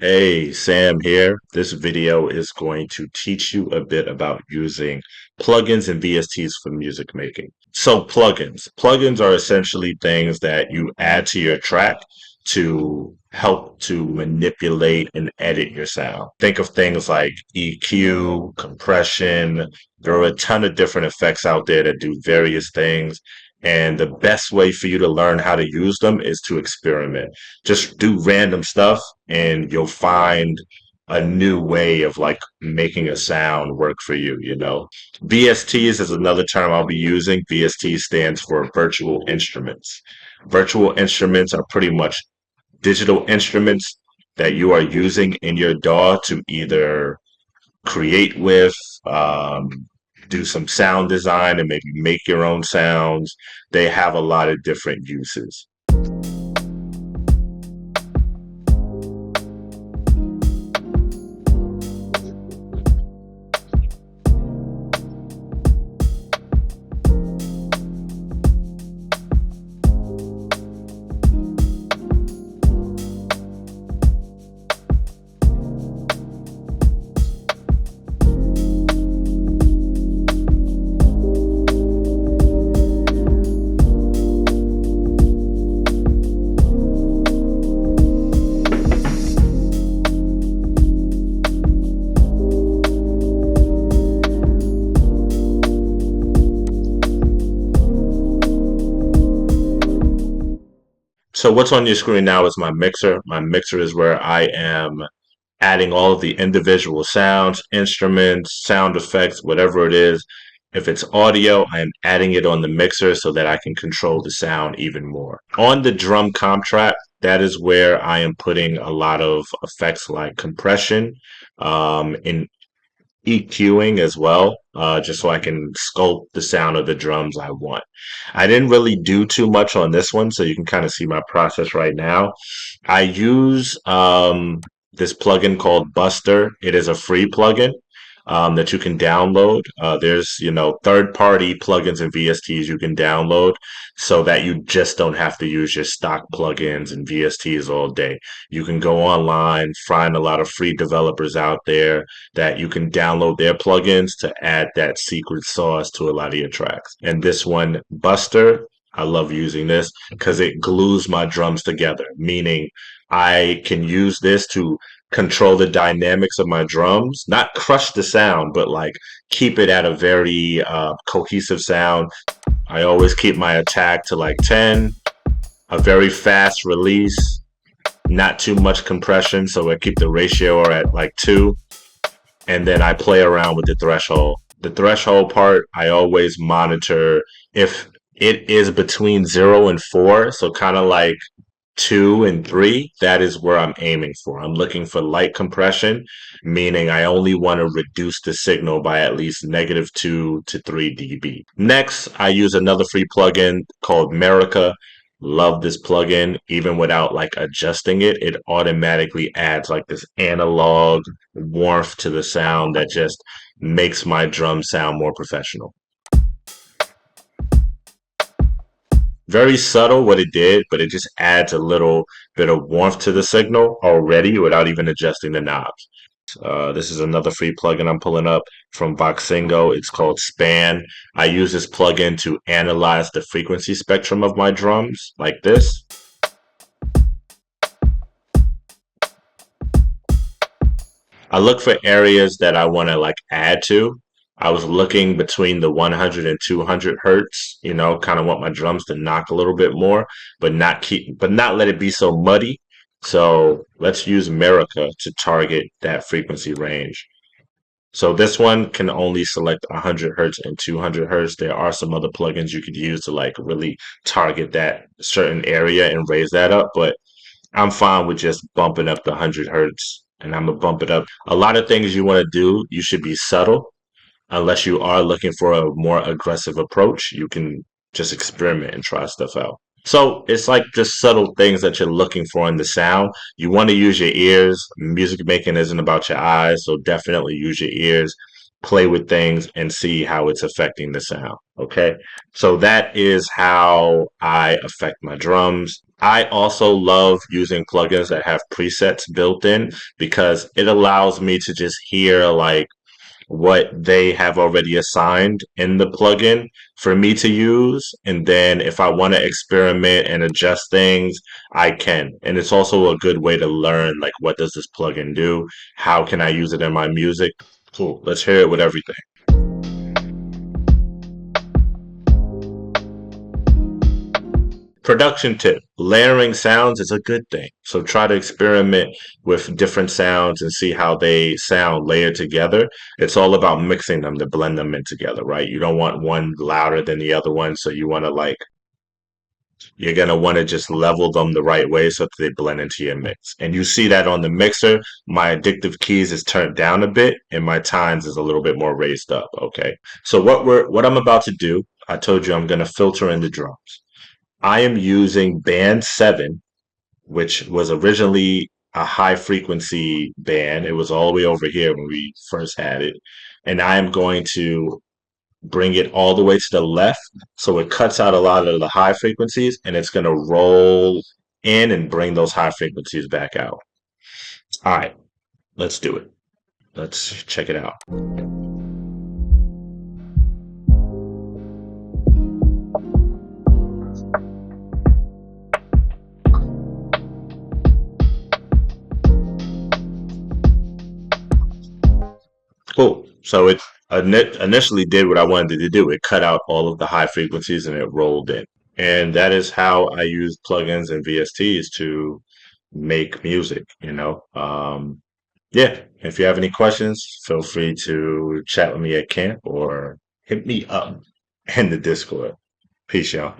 Hey, Sam here. This video is going to teach you a bit about using plugins and VSTs for music making. So plugins. Plugins are essentially things that you add to your track to help to manipulate and edit your sound. Think of things like EQ, compression. There are a ton of different effects out there that do various things. And the best way for you to learn how to use them is to experiment. Just do random stuff and you'll find a new way of like making a sound work for you. VSTs is another term I'll be using. VST stands for virtual instruments. Virtual instruments are pretty much digital instruments that you are using in your DAW to either create with, do some sound design, and maybe make your own sounds. They have a lot of different uses. So what's on your screen now is my mixer. My mixer is where I am adding all of the individual sounds, instruments, sound effects, whatever it is. If it's audio, I'm adding it on the mixer so that I can control the sound even more. On the drum comp track, that is where I am putting a lot of effects like compression, in EQing as well, just so I can sculpt the sound of the drums I want. I didn't really do too much on this one, so you can kind of see my process right now. I use this plugin called Buster. It is a free plugin that you can download. There's third-party plugins and VSTs you can download so that you just don't have to use your stock plugins and VSTs all day. You can go online, find a lot of free developers out there that you can download their plugins to add that secret sauce to a lot of your tracks. And this one, Buster, I love using this because it glues my drums together, meaning I can use this to control the dynamics of my drums, not crush the sound, but like keep it at a very cohesive sound. I always keep my attack to like 10, a very fast release, not too much compression, so I keep the ratio at like 2, and then I play around with the threshold. The threshold part, I always monitor if it is between 0 and 4, so kind of like 2 and 3, that is where I'm aiming for. I'm looking for light compression, meaning I only want to reduce the signal by at least -2 to 3 dB. Next, I use another free plugin called Merica. Love this plugin. Even without like adjusting it, it automatically adds like this analog warmth to the sound that just makes my drum sound more professional. Very subtle what it did, but it just adds a little bit of warmth to the signal already without even adjusting the knobs. This is another free plugin I'm pulling up from Voxingo. It's called Span. I use this plugin to analyze the frequency spectrum of my drums like this. I look for areas that I want to like add to. I was looking between the 100 and 200 hertz, kind of want my drums to knock a little bit more, but not let it be so muddy. So let's use Merica to target that frequency range. So this one can only select 100 hertz and 200 hertz. There are some other plugins you could use to like really target that certain area and raise that up, but I'm fine with just bumping up the 100 hertz, and I'm gonna bump it up. A lot of things you want to do, you should be subtle. Unless you are looking for a more aggressive approach, you can just experiment and try stuff out. So it's like just subtle things that you're looking for in the sound. You want to use your ears. Music making isn't about your eyes, so definitely use your ears, play with things, and see how it's affecting the sound. Okay, so that is how I affect my drums. I also love using plugins that have presets built in because it allows me to just hear like what they have already assigned in the plugin for me to use. And then if I want to experiment and adjust things, I can. And it's also a good way to learn like what does this plugin do? How can I use it in my music? Cool. Let's hear it with everything. Production tip: layering sounds is a good thing. So try to experiment with different sounds and see how they sound layered together. It's all about mixing them to blend them in together, right? You don't want one louder than the other one. So you want to like, you're going to want to just level them the right way so that they blend into your mix. And you see that on the mixer. My addictive keys is turned down a bit and my tines is a little bit more raised up. Okay. So what I'm about to do, I told you I'm going to filter in the drums. I am using band 7, which was originally a high frequency band. It was all the way over here when we first had it. And I am going to bring it all the way to the left so it cuts out a lot of the high frequencies and it's going to roll in and bring those high frequencies back out. All right, let's do it. Let's check it out. Cool. So it initially did what I wanted to do. It cut out all of the high frequencies and it rolled in. And that is how I use plugins and VSTs to make music, you know. Yeah, if you have any questions, feel free to chat with me at camp or hit me up in the Discord. Peace, y'all.